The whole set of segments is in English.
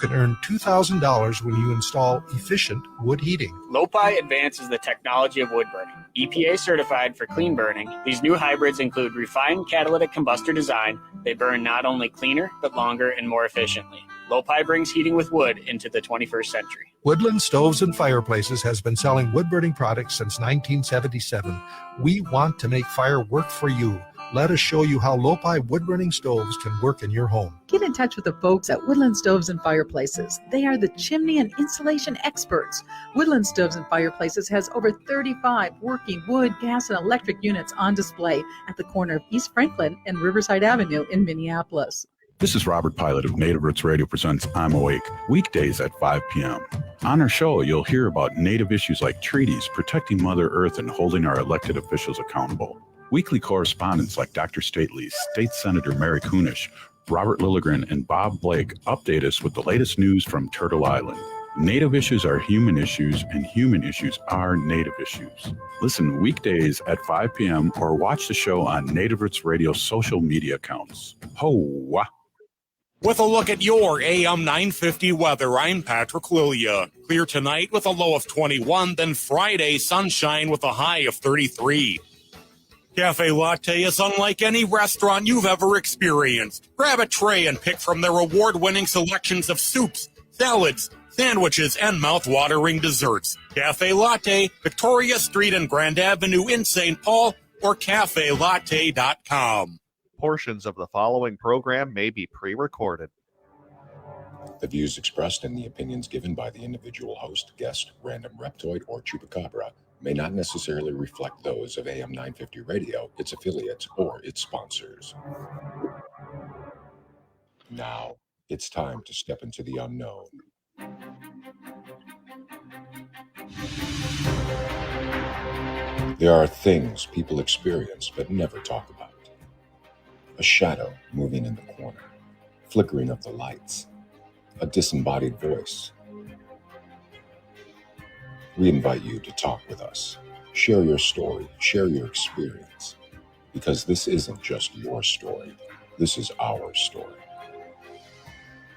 You can earn $2,000 when you install efficient wood heating. Lopi advances the technology of wood burning. EPA certified for clean burning, these new hybrids include refined catalytic combustor design. They burn not only cleaner, but longer and more efficiently. Lopi brings heating with wood into the 21st century. Woodland Stoves and Fireplaces has been selling wood-burning products since 1977. We want to make fire work for you. Let us show you how Lopi wood-burning stoves can work in your home. Get in touch with the folks at Woodland Stoves and Fireplaces. They are the chimney and insulation experts. Woodland Stoves and Fireplaces has over 35 working wood, gas, and electric units on display at the corner of East Franklin and Riverside Avenue in Minneapolis. This is Robert Pilot of Native Roots Radio presents I'm Awake, weekdays at 5 p.m. On our show, you'll hear about Native issues like treaties, protecting Mother Earth, and holding our elected officials accountable. Weekly correspondents like Dr. Stately, State Senator Mary Kunesh, Robert Lilligren, and Bob Blake update us with the latest news from Turtle Island. Native issues are human issues, and human issues are Native issues. Listen weekdays at 5 p.m. or watch the show on Native Roots Radio social media accounts. Ho-wah! With a look at your AM 950 weather, I'm Patrick Lilia. Clear tonight with a low of 21, then Friday sunshine with a high of 33. Cafe Latte is unlike any restaurant you've ever experienced. Grab a tray and pick from their award-winning selections of soups, salads, sandwiches, and mouth-watering desserts. Cafe Latte, Victoria Street and Grand Avenue in St. Paul, or cafelatte.com. Portions of the following program may be pre-recorded. The views expressed and the opinions given by the individual host, guest, random reptoid, or chupacabra may not necessarily reflect those of AM 950 Radio, its affiliates, or its sponsors. Now, it's time to step into the unknown. There are things people experience but never talk about. A shadow moving in the corner, flickering of the lights, a disembodied voice. We invite you to talk with us, share your story, share your experience, because this isn't just your story, this is our story.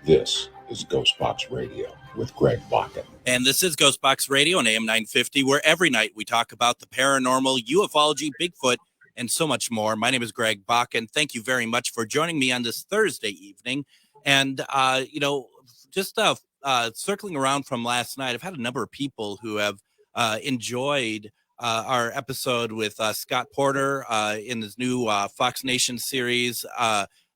This is Ghostbox Radio with Greg Bakken. And this is Ghostbox Radio on AM 950, where every night we talk about the paranormal, ufology, Bigfoot, and so much more. My name is Greg Bakken. Thank you very much for joining me on this Thursday evening. And, just circling around from last night, I've had a number of people who have enjoyed our episode with Scott Porter in his new Fox Nation series,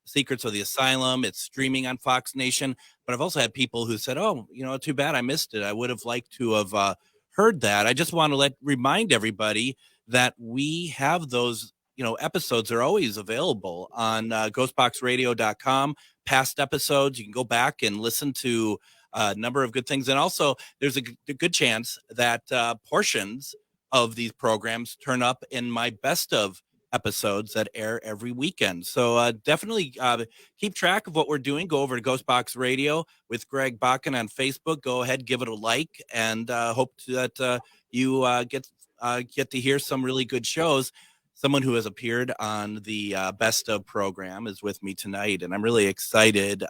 Secrets of the Asylum. It's streaming on Fox Nation. But I've also had people who said, oh, too bad I missed it. I would have liked to have heard that. I just want to remind everybody that we have those, episodes are always available on ghostboxradio.com. Past episodes, you can go back and listen to a number of good things. And also, there's a good chance that portions of these programs turn up in my best of episodes that air every weekend. So definitely keep track of what we're doing. Go over to Ghostbox Radio with Greg Bakken on Facebook. Go ahead, give it a like, and hope that you get to hear some really good shows. Someone who has appeared on the Best of program is with me tonight, and I'm really excited.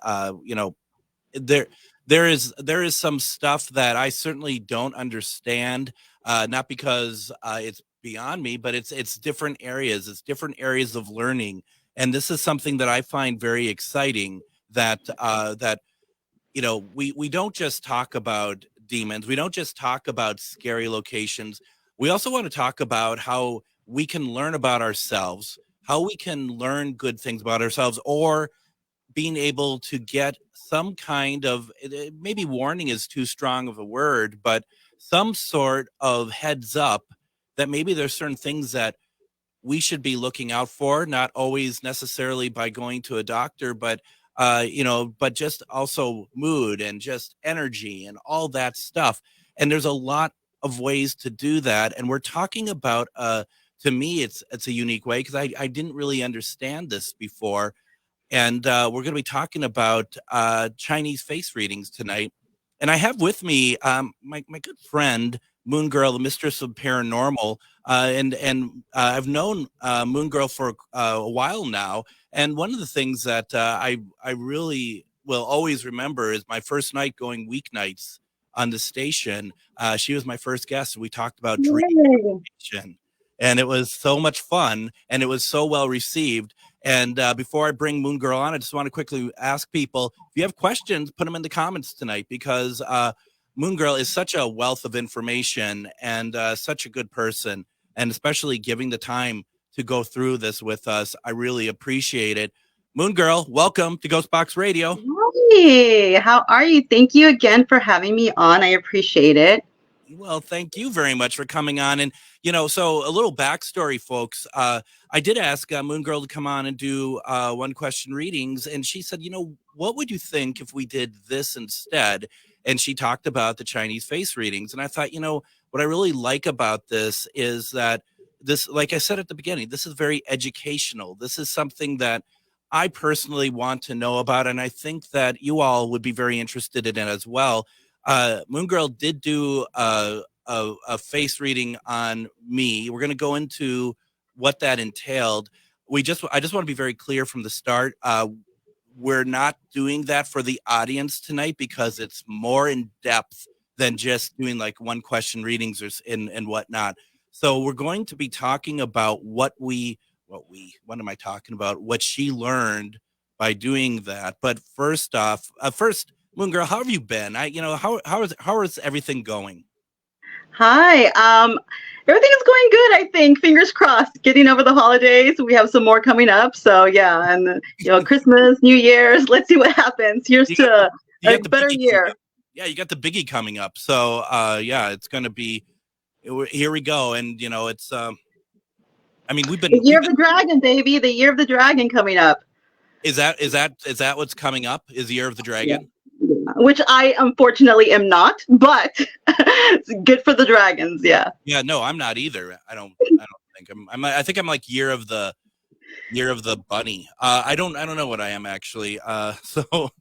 There is some stuff that I certainly don't understand, not because it's beyond me, but it's different areas. It's different areas of learning, and this is something that I find very exciting. That we don't just talk about demons. We don't just talk about scary locations. We also want to talk about how we can learn about ourselves, how we can learn good things about ourselves, or being able to get some kind of, maybe warning is too strong of a word, but some sort of heads up that maybe there's certain things that we should be looking out for, not always necessarily by going to a doctor, but but just also mood and just energy and all that stuff. And there's a lot of ways to do that. And we're talking about, to me, it's a unique way, because I didn't really understand this before. And we're going to be talking about Chinese face readings tonight. And I have with me my good friend, Moon Girl, the mistress of paranormal. And I've known Moon Girl for a while now. And one of the things that I really will always remember is my first night going weeknights on the station. She was my first guest, and we talked about dream interpretation. And it was so much fun, and it was so well received. And before I bring Moon Girl on, I just want to quickly ask people, if you have questions, put them in the comments tonight, because Moon Girl is such a wealth of information and such a good person, and especially giving the time to go through this with us. I really appreciate it. Moon Girl, welcome to Ghostbox Radio. Hey, how are you? Thank you again for having me on. I appreciate it. Well, thank you very much for coming on. And, so a little backstory, folks. I did ask Moon Girl to come on and do one question readings. And she said, what would you think if we did this instead? And she talked about the Chinese face readings. And I thought, what I really like about this is that this, like I said at the beginning, this is very educational. This is something that I personally want to know about. And I think that you all would be very interested in it as well. Moon Girl did do a face reading on me. We're going to go into what that entailed. I just want to be very clear from the start. We're not doing that for the audience tonight because it's more in depth than just doing like one question readings and whatnot. So we're going to be talking about what am I talking about? What she learned by doing that. But first off, Moon Girl, how have you been? How is everything going? Hi. Everything is going good, I think. Fingers crossed. Getting over the holidays. We have some more coming up. So yeah, and Christmas, New Year's. Let's see what happens. Here's to a better year. Yeah, you got the biggie coming up. So yeah, it's going to be. Here we go, and it's. We've been the year of the dragon, baby. The year of the dragon coming up. Is that what's coming up? Is the year of the dragon? Yeah. Which I unfortunately am not, but it's good for the dragons. Yeah. Yeah. No, I'm not either. I don't think I think I'm like year of the bunny. I don't know what I am actually. So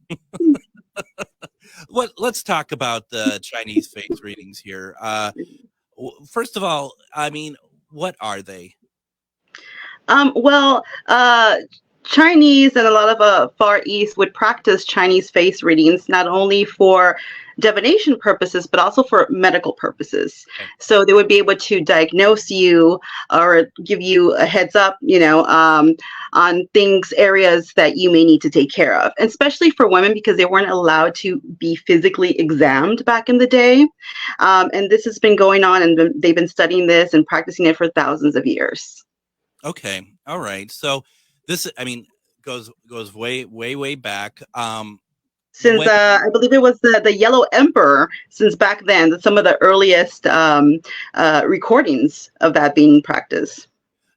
let's talk about the Chinese face readings here. First of all, what are they? Chinese and a lot of Far East would practice Chinese face readings, not only for divination purposes, but also for medical purposes. Okay. So they would be able to diagnose you or give you a heads up, on areas that you may need to take care of, especially for women, because they weren't allowed to be physically examined back in the day. And this has been going on, and they've been studying this and practicing it for thousands of years. Okay. All right. So this, goes way back. Since I believe it was the Yellow Emperor, since back then, some of the earliest recordings of that being practiced.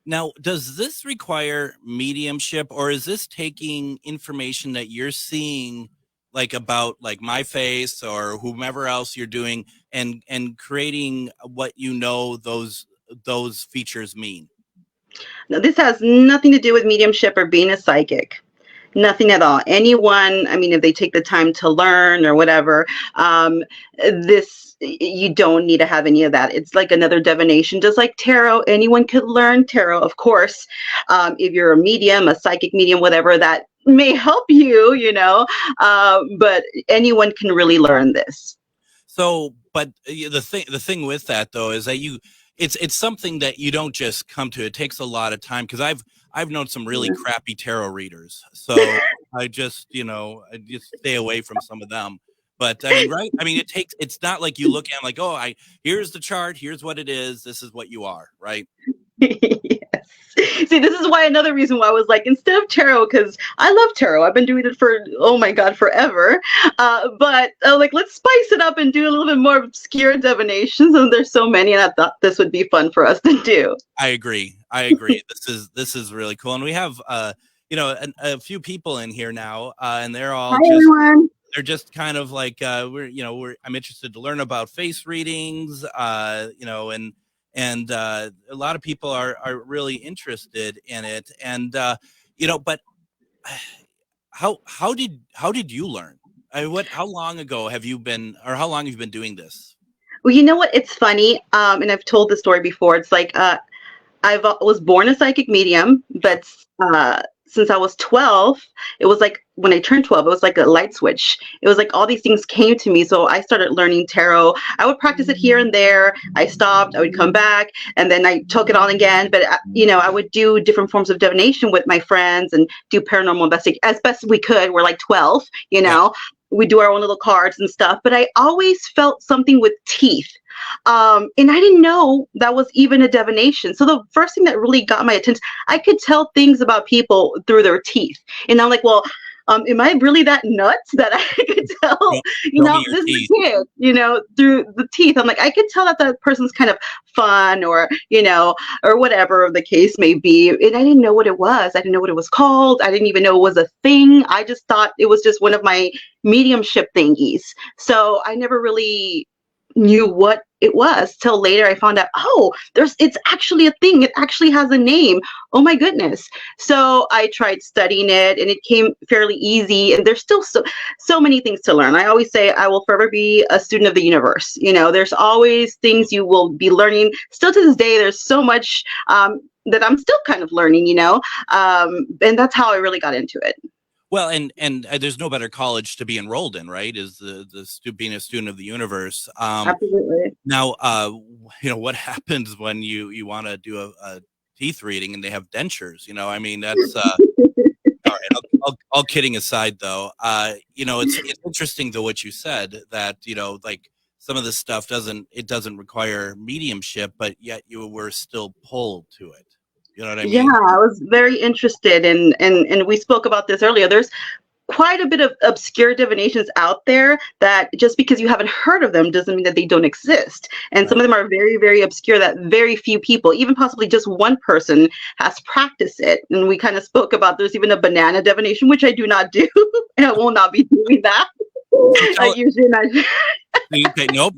Now, does this require mediumship, or is this taking information that you're seeing, like about like my face or whomever else you're doing, and creating what those features mean? Now, this has nothing to do with mediumship or being a psychic. Nothing at all. Anyone, if they take the time to learn or whatever, you don't need to have any of that. It's like another divination, just like tarot. Anyone could learn tarot, of course. If you're a medium, a psychic medium, whatever, that may help you, but anyone can really learn this. So, but the thing with that though is that it's something that you don't just come to. It takes a lot of time, because I've known some really crappy tarot readers. So I just stay away from some of them. But right? It's not like you look at like, here's the chart, here's what it is, this is what you are, right? Yes. See, this is why another reason why I was like, instead of tarot, because I love tarot. I've been doing it for, oh my God, forever. But let's spice it up and do a little bit more obscure divinations. And there's so many, and I thought this would be fun for us to do. I agree. This is really cool. And we have, a few people in here now, and they're all everyone. They're just kind of like, I'm interested to learn about face readings, and a lot of people are really interested in it. And, but how did you learn? How long ago have you been, or how long have you been doing this? Well, you know what? It's funny. And I've told the story before. It's like, I was born a psychic medium, but since I was 12, it was like when I turned 12, it was like a light switch. It was like all these things came to me. So I started learning tarot. I would practice it here and there. I stopped, I would come back, and then I took it on again. But, I would do different forms of divination with my friends and do paranormal investigation as best we could. We're like 12, we do our own little cards and stuff. But I always felt something with teeth. And I didn't know that was even a divination. So the first thing that really got my attention, I could tell things about people through their teeth. And I'm like, well, am I really that nuts that I could tell, this is a kid, through the teeth? I'm like, I could tell that person's kind of fun or whatever the case may be. And I didn't know what it was. I didn't know what it was called. I didn't even know it was a thing. I just thought it was just one of my mediumship thingies. So I never really knew what it was till later. I found out, it's actually a thing. It actually has a name. Oh my goodness. So I tried studying it and it came fairly easy, and there's still so many things to learn. I always say I will forever be a student of the universe. There's always things you will be learning. Still to this day, there's so much that I'm still kind of learning, and that's how I really got into it. Well, and there's no better college to be enrolled in, right? Is being a student of the universe. Absolutely. Now, what happens when you want to do a teeth reading and they have dentures? That's all right. All kidding aside, though, it's interesting though what you said that like some of this stuff doesn't require mediumship, but yet you were still pulled to it. You know what I mean? Yeah, I was very interested and we spoke about this earlier. There's quite a bit of obscure divinations out there that just because you haven't heard of them doesn't mean that they don't exist. And some of them are very, very obscure that very few people, even possibly just one person, has practiced it. And we kind of spoke about there's even a banana divination, which I do not do. And I will not be doing that. I usually not. Okay, nope.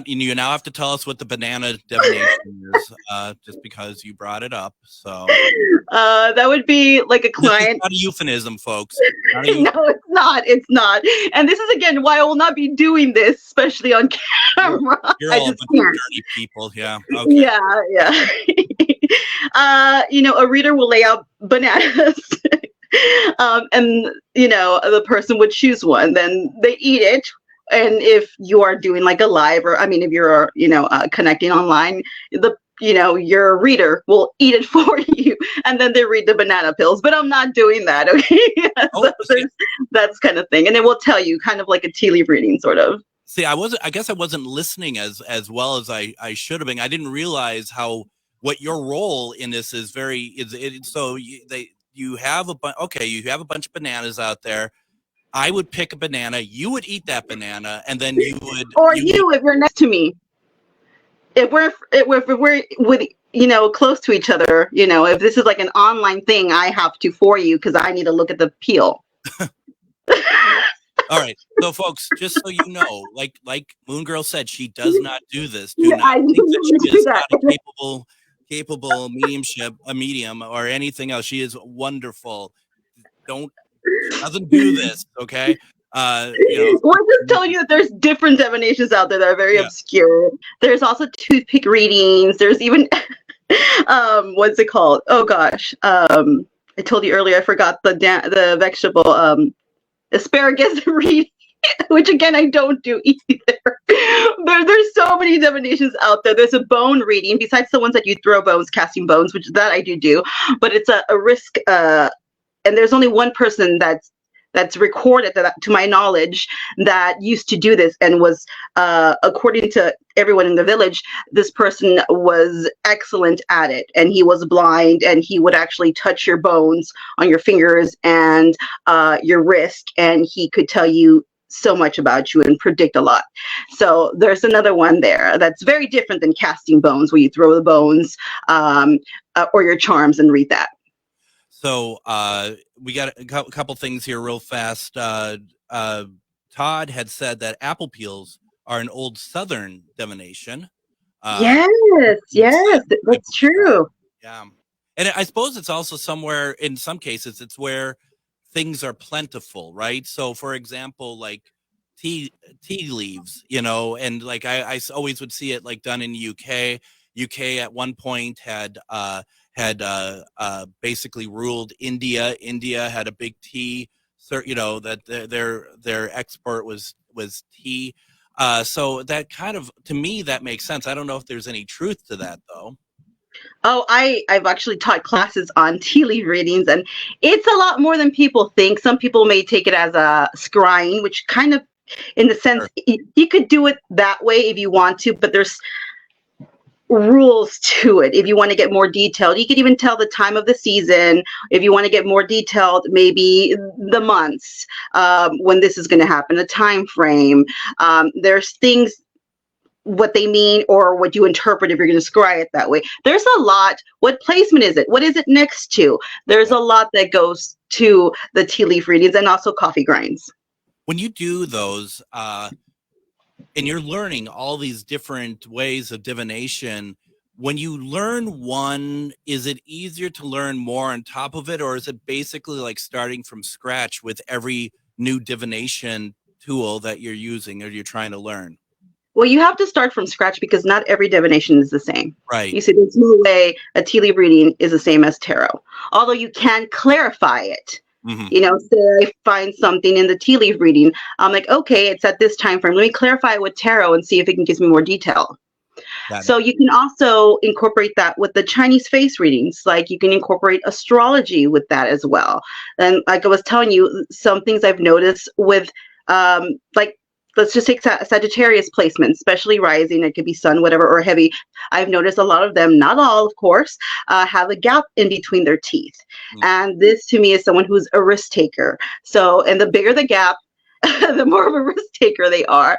You now have to tell us what the banana divination is, just because you brought it up. So that would be like a client. Not a euphemism, folks. No, it's not. It's not. And this is again why I will not be doing this, especially on camera. You're all a bunch of dirty people. Yeah. Okay. Yeah. A reader will lay out bananas. And the person would choose one, then they eat it. And if you are doing like a live, or if you're connecting online, your reader will eat it for you, and then they read the banana pills. But I'm not doing that. Okay, that's kind of thing, and it will tell you kind of like a tea leaf reading, sort of. See, I guess I wasn't listening as well as I should have been. I didn't realize what your role in this is. You have a bunch of bananas out there. I would pick a banana. You would eat that banana, and then you would. Or if you're next to me, if we're with close to each other, if this is like an online thing, I have to for you because I need to look at the peel. All right, so folks, just so you know, like Moon Girl said, she does not do this. Do not think that she is not a capable medium or anything else. She is wonderful. She doesn't do this, okay? We're just telling you that there's different divinations out there that are very obscure. There's also toothpick readings. There's even what's it called? Oh gosh, I told you earlier. I forgot the vegetable asparagus reading, which again I don't do either. There's so many divinations out there. There's a bone reading besides the ones that you throw bones, casting bones, which that I do. But it's a risk. And there's only one person that's recorded that, to my knowledge, that used to do this and was, according to everyone in the village, this person was excellent at it. And he was blind, and he would actually touch your bones on your fingers and your wrist, and he could tell you so much about you and predict a lot. So there's another one there that's very different than casting bones, where you throw the bones or your charms and read that. So we got a couple things here real fast. Todd had said that apple peels are an old Southern divination. Yes, that's true. Yeah. And I suppose it's also somewhere, in some cases, it's where things are plentiful, right? So, for example, like tea leaves, and like I always would see it like done in the UK. UK at one point had basically ruled India. India had a big tea that their export was tea. So that kind of, to me, that makes sense. I don't know if there's any truth to that, though. Oh, I've actually taught classes on tea leaf readings, and it's a lot more than people think. Some people may take it as a scrying, which kind of, in the sense, you could do it that way if you want to, but there's rules to it. If you want to get more detailed, you could even tell the time of the season. If you want to get more detailed, maybe the months when this is going to happen, the time frame. There's things, what they mean or what you interpret if you're going to scry it that way. There's a lot. What placement is it? What is it next to? There's a lot that goes to the tea leaf readings, and also coffee grinds. When you do those, and you're learning all these different ways of divination, when you learn one, is it easier to learn more on top of it, or is it basically like starting from scratch with every new divination tool that you're using or you're trying to learn? Well, you have to start from scratch because not every divination is the same. Right. You see, there's no way a tea leaf reading is the same as tarot, although you can clarify it. Mm-hmm. You know, say I find something in the tea leaf reading, I'm like, okay, it's at this time frame. Let me clarify it with tarot and see if it can give me more detail. So you can also incorporate that with the Chinese face readings. Like you can incorporate astrology with that as well. And like I was telling you, some things I've noticed with, like, let's just take Sagittarius placements, especially rising. It could be sun, whatever, or heavy. I've noticed a lot of them, not all, of course, have a gap in between their teeth. And this to me is someone who's a risk taker. So, and the bigger the gap, the more of a risk taker they are.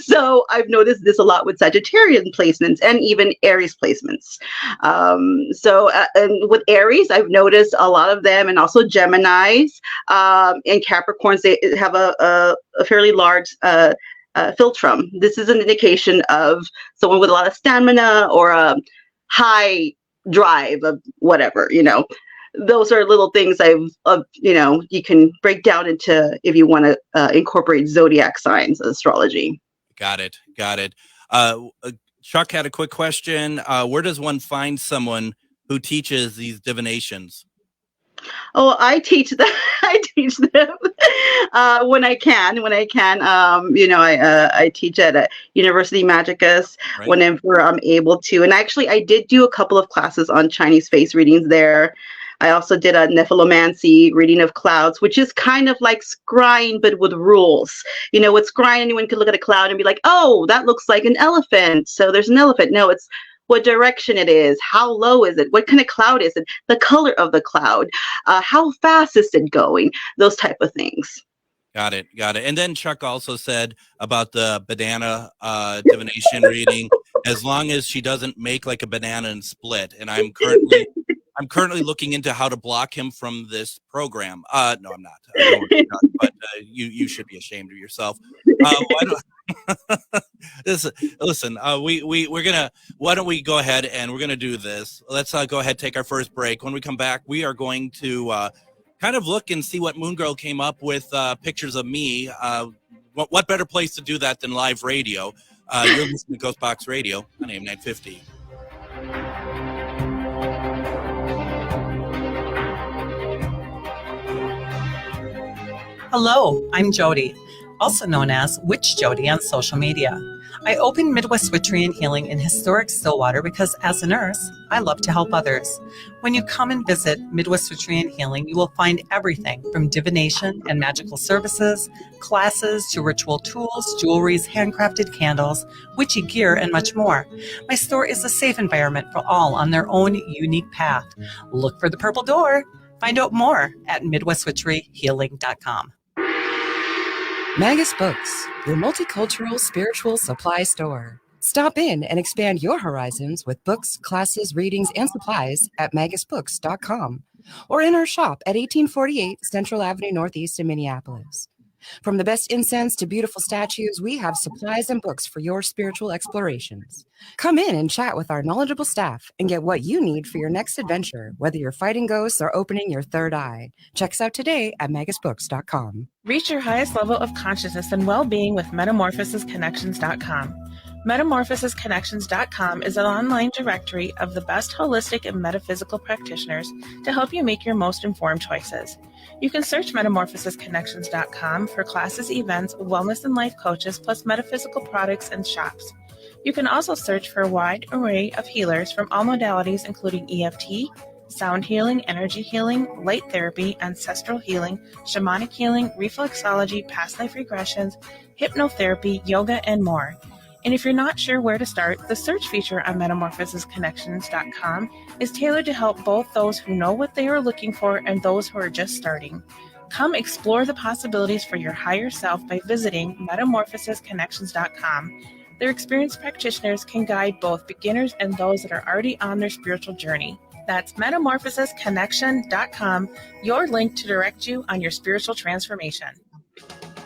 So I've noticed this a lot with Sagittarian placements and even Aries placements. And with Aries, I've noticed a lot of them, and also Geminis and Capricorns, they have a fairly large philtrum. This is an indication of someone with a lot of stamina or a high drive of whatever, you know. Those are little things you can break down into if you want to incorporate zodiac signs astrology. Got it. Chuck had a quick question. Where does one find someone who teaches these divinations? Oh, I teach them. I teach them when I can. I teach at University Magicus whenever I'm able to. And actually, I did do a couple of classes on Chinese face readings there. I also did a Nephilomancy reading of clouds, which is kind of like scrying, but with rules. You know, with scrying, anyone could look at a cloud and be like, oh, that looks like an elephant. So there's an elephant. No, it's what direction it is. How low is it? What kind of cloud is it? The color of the cloud. How fast is it going? Those type of things. Got it. And then Chuck also said about the banana divination reading, as long as she doesn't make like a banana and split. And I'm currently looking into how to block him from this program. No, I'm not. But you should be ashamed of yourself. Listen. Why don't we go ahead and we're gonna do this? Let's go ahead, take our first break. When we come back, we are going to kind of look and see what Moon Girl came up with pictures of me. What better place to do that than live radio? You're listening to Ghostbox Radio on AM 950. Hello, I'm Jody, also known as Witch Jody on social media. I opened Midwest Witchery and Healing in historic Stillwater because as a nurse, I love to help others. When you come and visit Midwest Witchery and Healing, you will find everything from divination and magical services, classes to ritual tools, jewelries, handcrafted candles, witchy gear, and much more. My store is a safe environment for all on their own unique path. Look for the purple door. Find out more at MidwestWitcheryHealing.com. Magus Books, your multicultural spiritual supply store. Stop in and expand your horizons with books, classes, readings, and supplies at magusbooks.com or in our shop at 1848 Central Avenue Northeast in Minneapolis. From the best incense to beautiful statues, we have supplies and books for your spiritual explorations. Come in and chat with our knowledgeable staff and get what you need for your next adventure, whether you're fighting ghosts or opening your third eye. Check us out today at magusbooks.com. Reach your highest level of consciousness and well-being with metamorphosisconnections.com. Metamorphosisconnections.com is an online directory of the best holistic and metaphysical practitioners to help you make your most informed choices. You can search metamorphosisconnections.com for classes, events, wellness and life coaches, plus metaphysical products and shops. You can also search for a wide array of healers from all modalities, including EFT, sound healing, energy healing, light therapy, ancestral healing, shamanic healing, reflexology, past life regressions, hypnotherapy, yoga, and more. And if you're not sure where to start, the search feature on metamorphosisconnections.com is tailored to help both those who know what they are looking for and those who are just starting. Come explore the possibilities for your higher self by visiting metamorphosisconnections.com. Their experienced practitioners can guide both beginners and those that are already on their spiritual journey. That's metamorphosisconnection.com, your link to direct you on your spiritual transformation.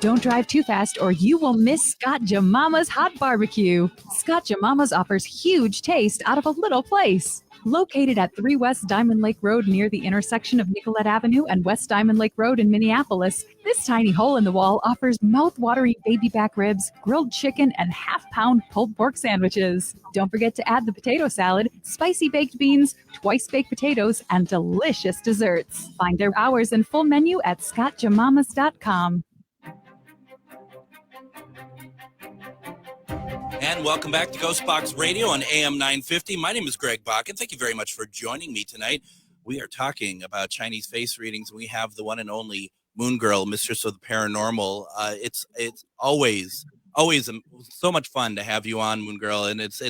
Don't drive too fast or you will miss Scott Jamama's Hot Barbecue. Scott Jamama's offers huge taste out of a little place. Located at 3 West Diamond Lake Road near the intersection of Nicollet Avenue and West Diamond Lake Road in Minneapolis, this tiny hole in the wall offers mouth-watering baby back ribs, grilled chicken, and half-pound pulled pork sandwiches. Don't forget to add the potato salad, spicy baked beans, twice-baked potatoes, and delicious desserts. Find their hours and full menu at scottjamamas.com. And welcome back to Ghostbox Radio on AM 950. My name is Greg Bach, and thank you very much for joining me tonight. We are talking about Chinese face readings. We have the one and only Moon Girl, Mistress of the Paranormal. It's always so much fun to have you on, Moon Girl, and it's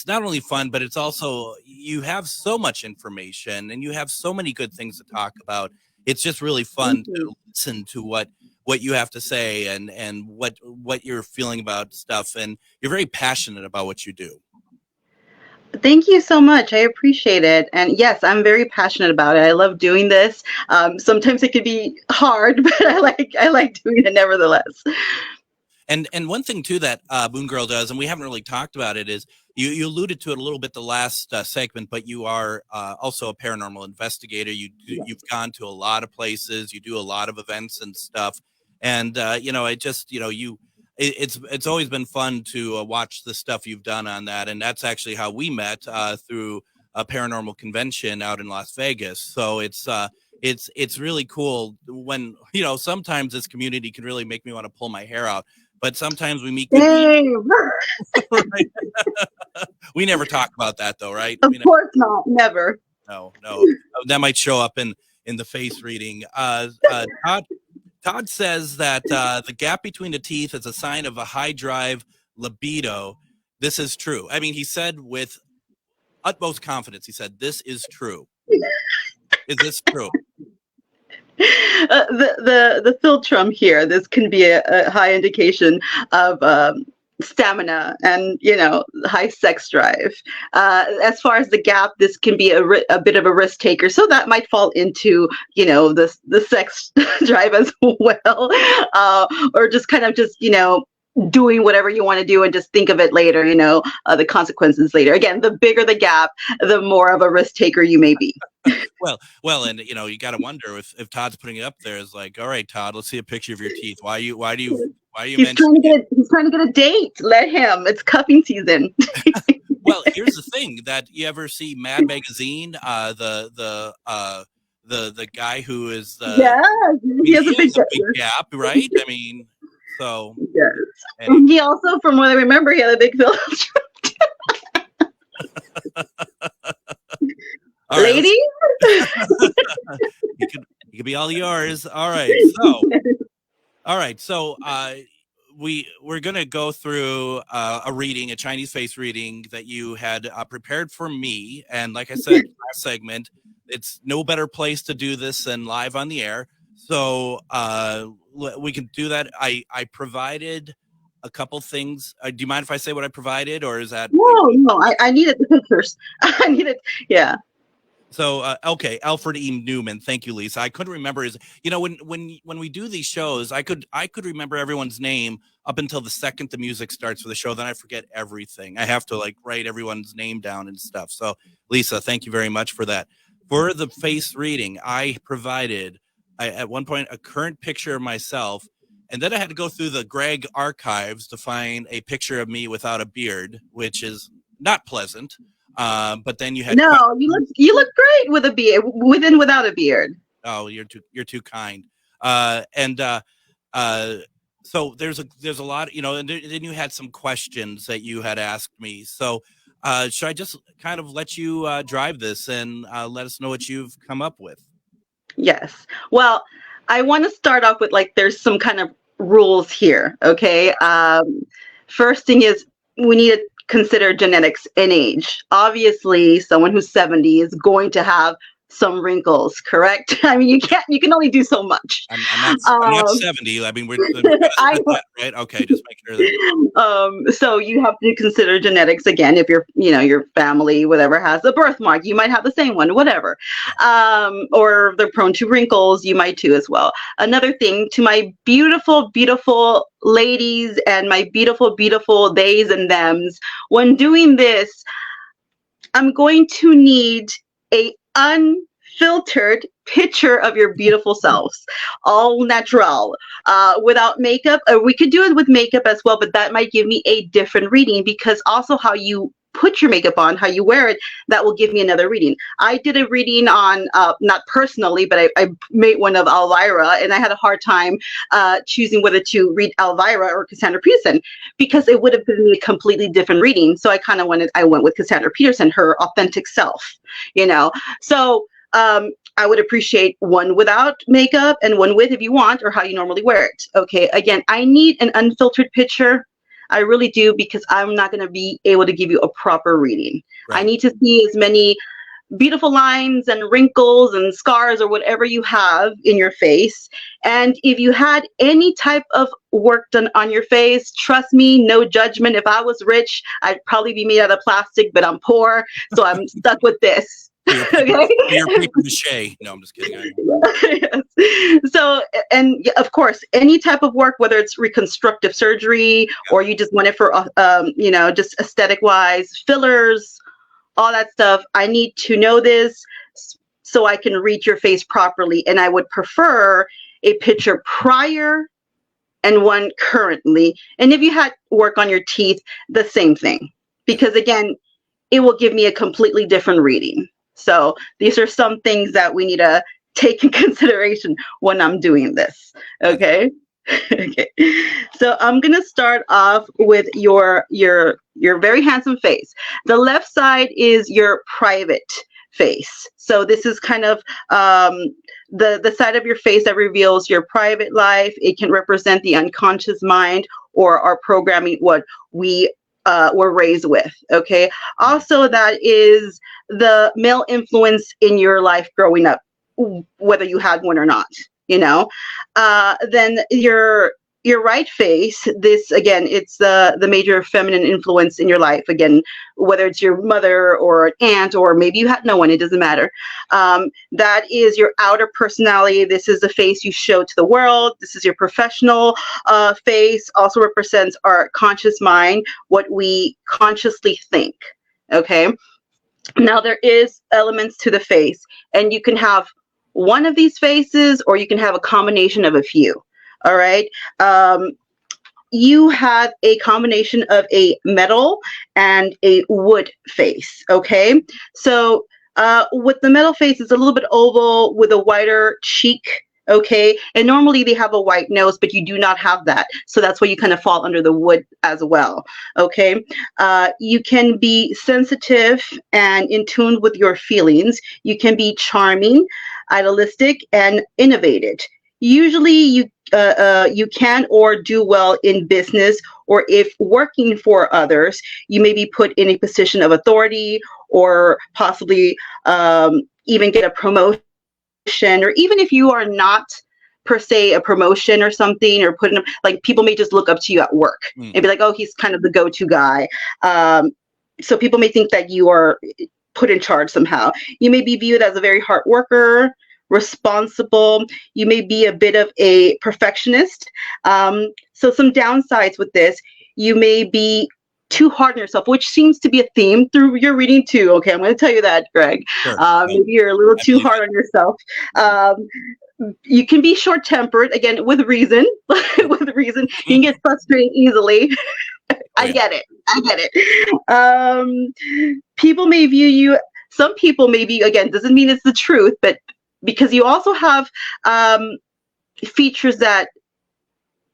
not only fun, but it's also, you have so much information and you have so many good things to talk about. It's just really fun to listen to what you have to say and what you're feeling about stuff, and you're very passionate about what you do. Thank you so much. I appreciate it. And yes, I'm very passionate about it. I love doing this. Sometimes it can be hard, but I like doing it nevertheless. And one thing too that Moon Girl does, and we haven't really talked about it, is you alluded to it a little bit the last segment, but you are also a paranormal investigator. You've gone to a lot of places. You do a lot of events and stuff. And it's always been fun to watch the stuff you've done on that. And that's actually how we met through a paranormal convention out in Las Vegas. So it's really cool when, sometimes this community can really make me want to pull my hair out. But sometimes we meet good people. Right? We never talk about that though, right? Of course not. Never. No. That might show up in the face reading. Todd says that the gap between the teeth is a sign of a high drive libido. This is true. I mean, he said with utmost confidence, he said, this is true. Is this true? The philtrum here, this can be a high indication of stamina and high sex drive. As far as the gap, this can be a bit of a risk taker, so that might fall into the sex drive as well, or just doing whatever you want to do and just think of it later, the consequences later. Again, the bigger the gap, the more of a risk taker you may be. Well, and you got to wonder if Todd's putting it up there is like, all right, Todd, let's see a picture of your teeth. Why are you he's trying to get a date. Let him. It's cuffing season. Well, here's the thing: that you ever see Mad Magazine? The guy who is he has a big gap, right? I mean, so yes. And he also, from what I remember, he had a big philtrum. Lady, he could be all yours. All right. So we're gonna go through a Chinese face reading that you had prepared for me, and like I said last segment, it's no better place to do this than live on the air. So we can do that. I provided a couple things. Do you mind if I say what I provided, or is that? No. I needed the pictures. I needed, yeah. So, okay, Alfred E. Newman. Thank you, Lisa. I couldn't remember his, when we do these shows, I could remember everyone's name up until the second the music starts for the show. Then I forget everything. I have to write everyone's name down and stuff. So, Lisa, thank you very much for that. For the face reading, I provided at one point a current picture of myself And then I had to go through the Greg archives to find a picture of me without a beard, which is not pleasant. But then you had you look great with a beard, with and without a beard. Oh, you're too kind. So there's a lot, and then you had some questions that you had asked me. So should I just kind of let you drive this and let us know what you've come up with? Yes. Well, I want to start off with there's some kind of rules here. Okay. First thing is we need to consider genetics and age. Obviously, someone who's 70 is going to have some wrinkles, correct? I mean, you can only do so much. I'm not 70. I mean, we're right? Okay, just make sure that. So you have to consider genetics again. If your family, whatever, has a birthmark, you might have the same one, whatever. Or they're prone to wrinkles, you might too as well. Another thing, to my beautiful, beautiful ladies and my beautiful, beautiful theys and thems, when doing this, I'm going to need a unfiltered picture of your beautiful selves, all natural, without makeup. We could do it with makeup as well, but that might give me a different reading, because also how you put your makeup on, how you wear it, that will give me another reading. I did a reading on, not personally, but I made one of Elvira, and I had a hard time choosing whether to read Elvira or Cassandra Peterson, because it would have given me a completely different reading. So I went with Cassandra Peterson, her authentic self, So I would appreciate one without makeup and one with, if you want, or how you normally wear it. Okay, again, I need an unfiltered picture. I really do, because I'm not going to be able to give you a proper reading. Right. I need to see as many beautiful lines and wrinkles and scars or whatever you have in your face. And if you had any type of work done on your face, trust me, no judgment. If I was rich, I'd probably be made out of plastic, but I'm poor, so I'm stuck with this. Okay. Your paper mache. No, I'm just kidding. Yes. So, and of course, any type of work, whether it's reconstructive surgery or you just want it for, just aesthetic wise, fillers, all that stuff. I need to know this so I can read your face properly. And I would prefer a picture prior and one currently. And if you had work on your teeth, the same thing, because again, it will give me a completely different reading. So these are some things that we need to take in consideration when I'm doing this. Okay. Okay. So I'm going to start off with your very handsome face. The left side is your private face. So this is kind of the side of your face that reveals your private life. It can represent the unconscious mind or our programming, what we were raised with. Okay. Also, that is the male influence in your life growing up, whether you had one or not, then your right face, this again, it's the major feminine influence in your life. Again, whether it's your mother or an aunt, or maybe you had no one, it doesn't matter. That is your outer personality. This is the face you show to the world. This is your professional face. Also represents our conscious mind, what we consciously think. Okay. Now there is elements to the face, and you can have one of these faces, or you can have a combination of a few. All right. You have a combination of a metal and a wood face. Okay. So with the metal face, it's a little bit oval with a wider cheek. Okay. And normally they have a white nose, but you do not have that. So that's why you kind of fall under the wood as well. Okay. You can be sensitive and in tune with your feelings. You can be charming, idealistic, and innovative. Usually you can or do well in business, or if working for others, you may be put in a position of authority, or possibly even get a promotion, or even if you are not per se a promotion or something, or put in, like, people may just look up to you at work and be like, oh, he's kind of the go-to guy. So people may think that you are put in charge somehow. You may be viewed as a very hard worker, responsible. You may be a bit of a perfectionist. So some downsides with this, you may be too hard on yourself, which seems to be a theme through your reading too. Okay, I'm going to tell you that, Greg. Sure. Maybe you're a little too hard on yourself. You can be short-tempered, again, with reason. With reason, you can get frustrated easily. I get it. People may view you. Some people may view, again, doesn't mean it's the truth, but because you also have features that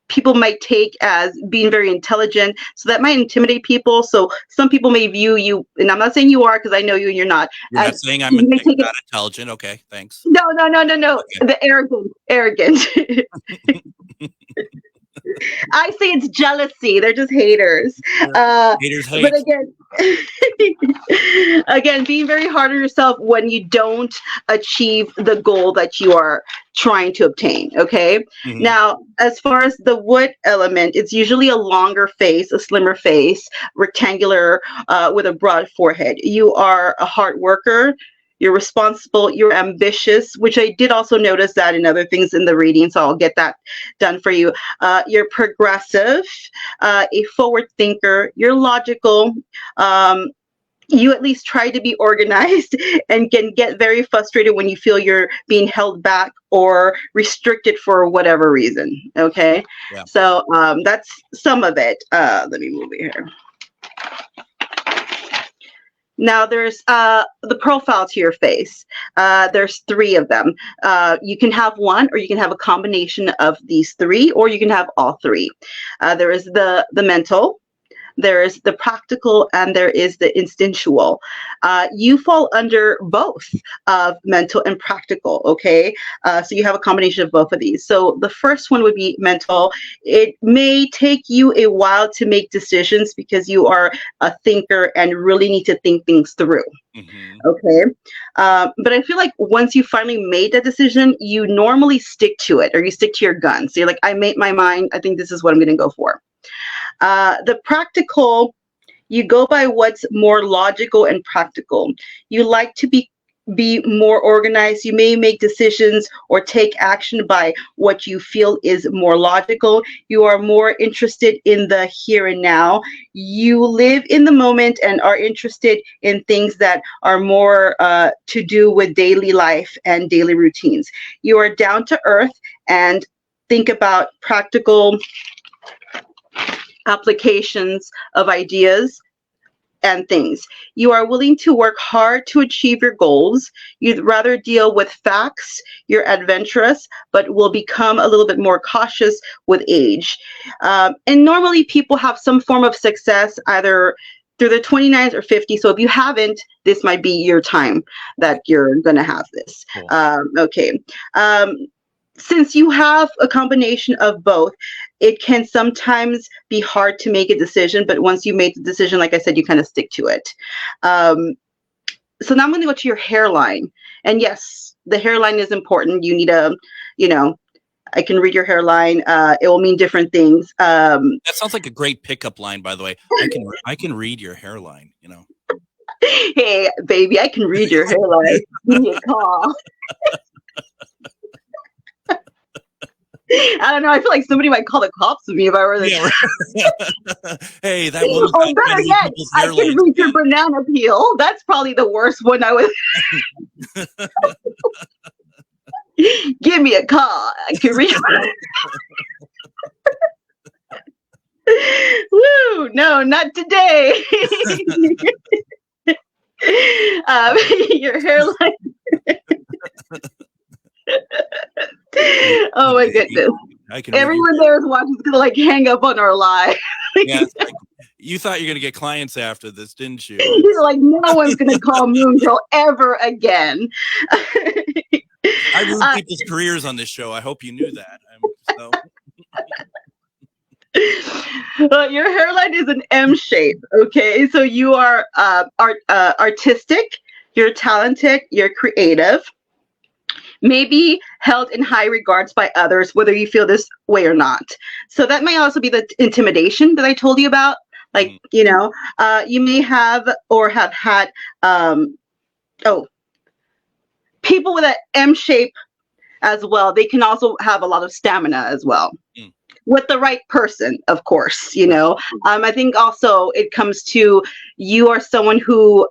people might take as being very intelligent, so that might intimidate people. So some people may view you, and I'm not saying you are, because I know you and you're not. You're not saying I'm not intelligent. Okay, thanks. No. Okay. The arrogant. I say it's jealousy. They're just haters. Haters hate. But again, being very hard on yourself when you don't achieve the goal that you are trying to obtain. Okay. Mm-hmm. Now, as far as the wood element, it's usually a longer face, a slimmer face, rectangular, with a broad forehead. You are a hard worker. You're responsible, you're ambitious, which I did also notice that in other things in the reading, so I'll get that done for you. You're progressive, a forward thinker, you're logical, you at least try to be organized, and can get very frustrated when you feel you're being held back or restricted for whatever reason, okay? Yeah. So that's some of it. Let me move it here. Now there's the profile to your face. There's 3 of them. You can have one, or you can have a combination of these 3, or you can have all 3. There is the mental, there is the practical, and there is the instinctual. You fall under both of mental and practical, okay? So you have a combination of both of these. So the first one would be mental. It may take you a while to make decisions because you are a thinker and really need to think things through, okay? But I feel like once you finally made that decision, you normally stick to it, or you stick to your guns. So you're like, I made my mind. I think this is what I'm going to go for. The practical, you go by what's more logical and practical. You like to be more organized. You may make decisions or take action by what you feel is more logical. You are more interested in the here and now. You live in the moment and are interested in things that are more to do with daily life and daily routines. You are down to earth and think about practical applications of ideas and things. You are willing to work hard to achieve your goals. You'd rather deal with facts. You're adventurous, but will become a little bit more cautious with age. And normally people have some form of success either through their 29s or 50s. So if you haven't, this might be your time that you're going to have this. Cool. Okay. Since you have a combination of both, it can sometimes be hard to make a decision, but once you make the decision, like I said, you kind of stick to it. So now I'm going to go to your hairline. And yes, the hairline is important. You need a, I can read your hairline. It will mean different things. That sounds like a great pickup line, by the way. I can read your hairline, Hey, baby, I can read your hairline. Give me a call. I don't know. I feel like somebody might call the cops with me if I were there. Yeah, right. Hey, that woman. Oh, better yet, I can read your banana peel. That's probably the worst one I would. Give me a call. I can read. Woo! No, not today. Your hairline. Oh my goodness! Everyone there is watching is gonna hang up on our live. Yeah, you thought you're gonna get clients after this, didn't you? You're like, no one's gonna call Moon Girl ever again. I ruin people's careers on this show. I hope you knew that. Your hairline is an M shape. Okay, so you are artistic. You're talented. You're creative. May be held in high regards by others, whether you feel this way or not. So that may also be the intimidation that I told you about. You may have or have had, people with an M shape as well. They can also have a lot of stamina as well. with the right person, of course, I think also it comes to, you are someone who,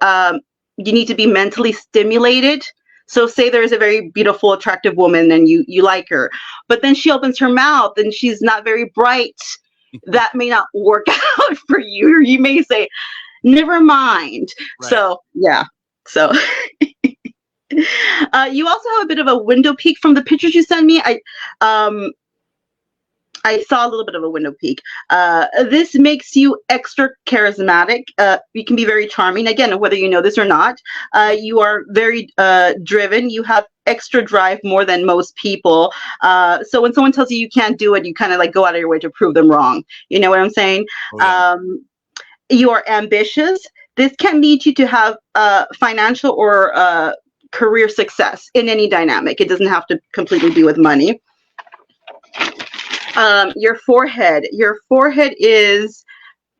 you need to be mentally stimulated. So say there's a very beautiful, attractive woman and you like her, but then she opens her mouth and she's not very bright. That may not work out for you. Or you may say, never mind. Right. So, yeah. So you also have a bit of a window peek from the pictures you sent me. I saw a little bit of a window peek. This makes you extra charismatic. You can be very charming. Again, whether you know this or not, you are very driven. You have extra drive more than most people. So when someone tells you you can't do it, you kind of like go out of your way to prove them wrong. You know what I'm saying? Oh, yeah. You are ambitious. This can lead you to have financial or career success in any dynamic. It doesn't have to completely be with money. Your forehead is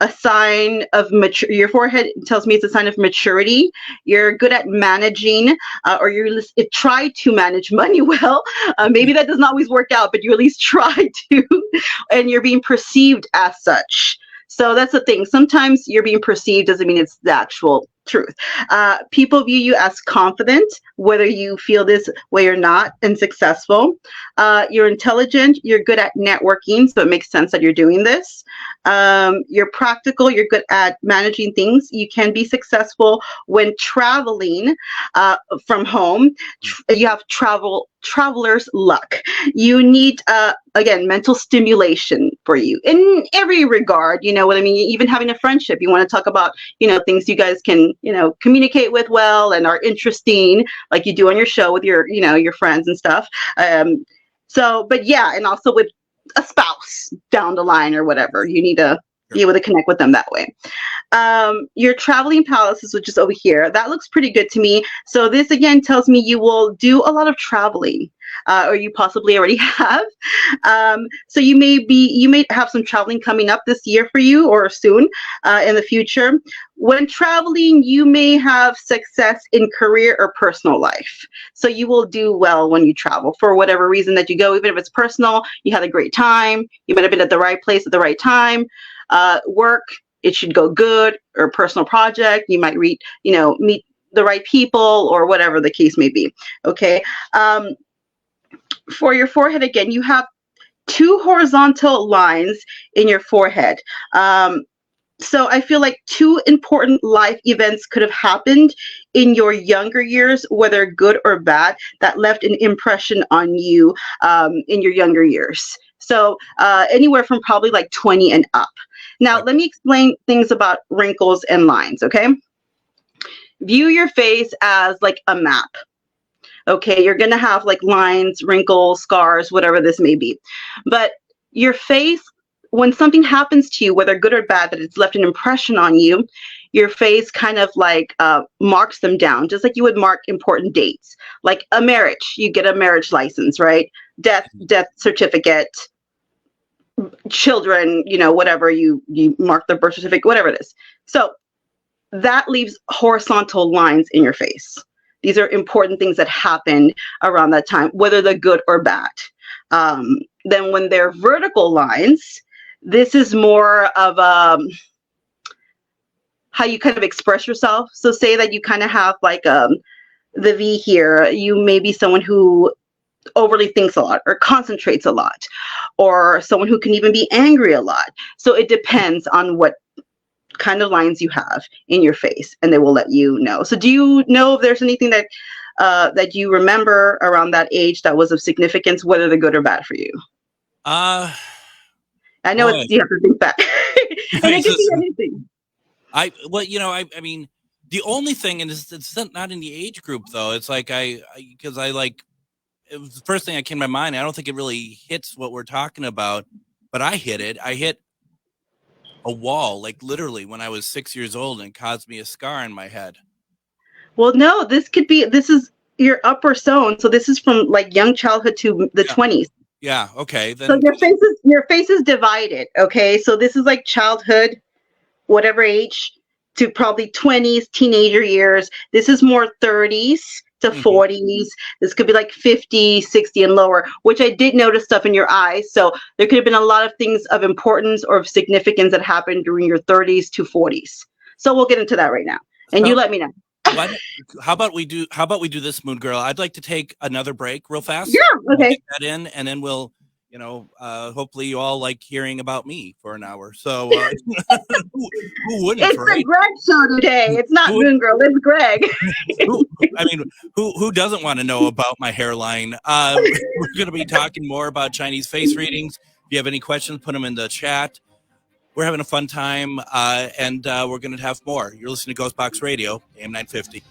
a sign of your forehead tells me it's a sign of maturity. You're good at managing, or you try to manage money well. Maybe that doesn't always work out, but you at least try to, and you're being perceived as such. So that's the thing. Sometimes you're being perceived doesn't mean it's the actual truth. People view you as confident, whether you feel this way or not, and successful. You're intelligent. You're good at networking, so it makes sense that you're doing this. You're practical. You're good at managing things. You can be successful when traveling from home. You have traveler's luck. You need, again, mental stimulation for you in every regard. You know what I mean? Even having a friendship, you want to talk about, things you guys can, communicate with well and are interesting, like you do on your show with your, your friends and stuff. But yeah, and also with a spouse down the line or whatever, you need to be able to connect with them that way. Your traveling palaces, which is over here, that looks pretty good to me. So this again tells me you will do a lot of traveling, or you possibly already have. So you may have some traveling coming up this year for you, or soon in the future. When traveling, you may have success in career or personal life. So you will do well when you travel for whatever reason that you go, even if it's personal, you had a great time, you might have been at the right place at the right time. Work, it should go good, or personal project, you might meet the right people, or whatever the case may be. Okay. For your forehead, again, you have 2 horizontal lines in your forehead. So I feel like 2 important life events could have happened in your younger years, whether good or bad, that left an impression on you in your younger years. So anywhere from probably like 20 and up. Now, let me explain things about wrinkles and lines, okay? View your face as like a map. Okay, you're going to have like lines, wrinkles, scars, whatever this may be. But your face, when something happens to you, whether good or bad, that it's left an impression on you, your face kind of like marks them down, just like you would mark important dates. Like a marriage, you get a marriage license, right? Death certificate, children, whatever, you mark the birth certificate, whatever it is. So that leaves horizontal lines in your face. These are important things that happened around that time, whether they're good or bad. Then when they're vertical lines, this is more of how you kind of express yourself. So say that you kind of have like the V here. You may be someone who overly thinks a lot, or concentrates a lot, or someone who can even be angry a lot. So it depends on what kind of lines you have in your face, and they will let you know. So do you know if there's anything that that you remember around that age that was of significance, whether they're good or bad for you? I know you have to think back. And it could be anything. I mean, the only thing, and it's not in the age group though. It's like because it was the first thing that came to my mind. I don't think it really hits what we're talking about, but I hit it. I hit a wall, like literally when I was 6 years old, and caused me a scar on my head. Well, no, this is your upper zone. So this is from like young childhood to the 20s. Yeah. Okay. Then. So your face is divided. Okay. So this is like childhood, whatever age, to probably 20s, teenager years. This is more 30s to 40s. This could be like 50, 60 and lower, which I did notice stuff in your eyes. So there could have been a lot of things of importance or of significance that happened during your 30s to 40s. So we'll get into that right now. And you let me know. How about we do this, Moon Girl? I'd like to take another break real fast. Yeah, okay. We'll get that in, and then we'll, hopefully you all like hearing about me for an hour. So who wouldn't? It's the Greg show today. It's not Moon Girl, it's Greg. Who doesn't want to know about my hairline? We're going to be talking more about Chinese face readings. If you have any questions, put them in the chat. We're having a fun time, and we're going to have more. You're listening to Ghostbox Radio, AM 950.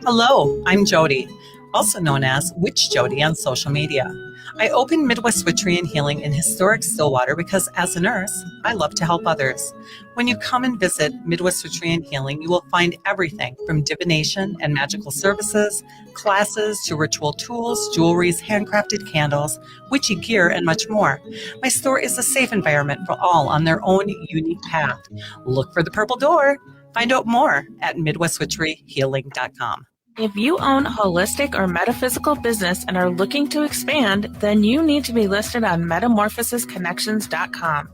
Hello, I'm Jody, also known as Witch Jody on social media. I opened Midwest Witchery and Healing in historic Stillwater because as a nurse, I love to help others. When you come and visit Midwest Witchery and Healing, you will find everything from divination and magical services, classes to ritual tools, jewelries, handcrafted candles, witchy gear, and much more. My store is a safe environment for all on their own unique path. Look for the purple door. Find out more at MidwestWitcheryHealing.com. If you own a holistic or metaphysical business and are looking to expand, then you need to be listed on MetamorphosisConnections.com.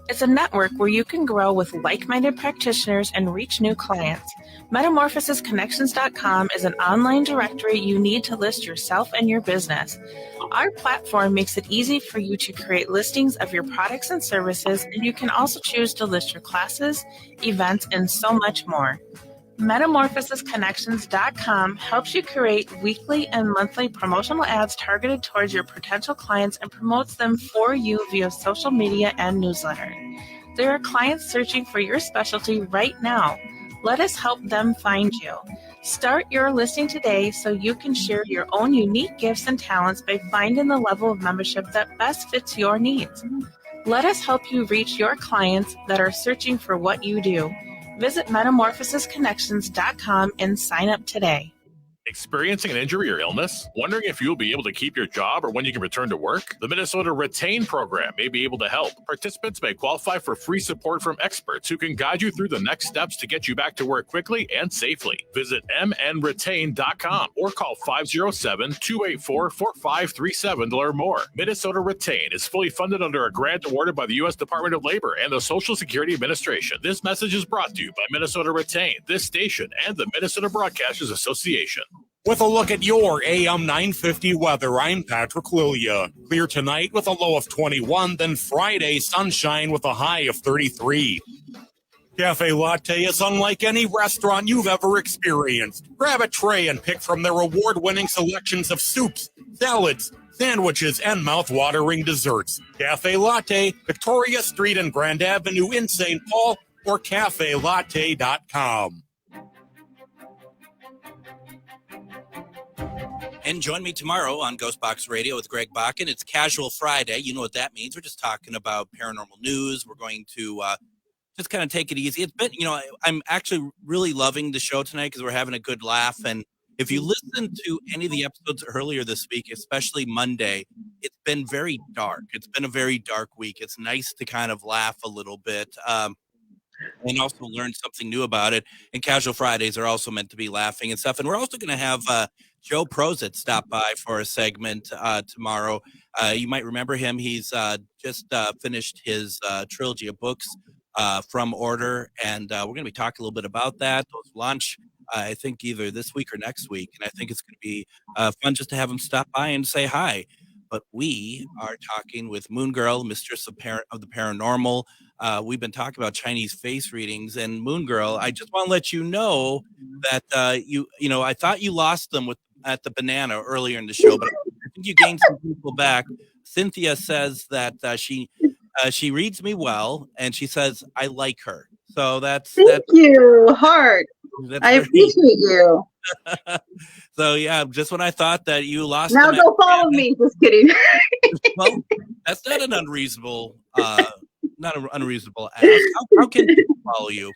It's a network where you can grow with like-minded practitioners and reach new clients. MetamorphosisConnections.com is an online directory you need to list yourself and your business. Our platform makes it easy for you to create listings of your products and services, and you can also choose to list your classes, events, and so much more. MetamorphosisConnections.com helps you create weekly and monthly promotional ads targeted towards your potential clients and promotes them for you via social media and newsletter. There are clients searching for your specialty right now. Let us help them find you. Start your listing today so you can share your own unique gifts and talents by finding the level of membership that best fits your needs. Let us help you reach your clients that are searching for what you do. Visit MetamorphosisConnections.com and sign up today. Experiencing an injury or illness? Wondering if you'll be able to keep your job or when you can return to work? The Minnesota Retain program may be able to help. Participants may qualify for free support from experts who can guide you through the next steps to get you back to work quickly and safely. Visit mnretain.com or call 507-284-4537 to learn more. Minnesota Retain is fully funded under a grant awarded by the U.S. Department of Labor and the Social Security Administration. This message is brought to you by Minnesota Retain, this station, and the Minnesota Broadcasters Association. With a look at your AM 950 weather, I'm Patrick Lilia. Clear tonight with a low of 21, then Friday sunshine with a high of 33. Cafe Latte is unlike any restaurant you've ever experienced. Grab a tray and pick from their award-winning selections of soups, salads, sandwiches, and mouth-watering desserts. Cafe Latte, Victoria Street and Grand Avenue in St. Paul, or cafelatte.com. And join me tomorrow on Ghostbox Radio with Greg Bakken. It's Casual Friday. You know what that means. We're just talking about paranormal news. We're going to just kind of take it easy. It's been, I'm actually really loving the show tonight because we're having a good laugh. And if you listen to any of the episodes earlier this week, especially Monday, it's been very dark. It's been a very dark week. It's nice to kind of laugh a little bit. And also learn something new about it. And Casual Fridays are also meant to be laughing and stuff. And we're also going to have Joe Prozit stop by for a segment tomorrow. You might remember him. He's just finished his trilogy of books, From Order. And we're going to be talking a little bit about that. Those launch, I think, either this week or next week. And I think it's going to be fun just to have him stop by and say hi. But we are talking with Moon Girl, Mistress of the Paranormal. We've been talking about Chinese face readings, and Moon Girl, I just want to let you know that I thought you lost them at the banana earlier in the show, but I think you gained some people back. Cynthia says that she reads me well, and she says I like her. So thank you, heart. I appreciate you. So yeah, just when I thought that you lost. Now go follow me. Just kidding. Well, that's not an unreasonable. Not an unreasonable ask. How can people follow you?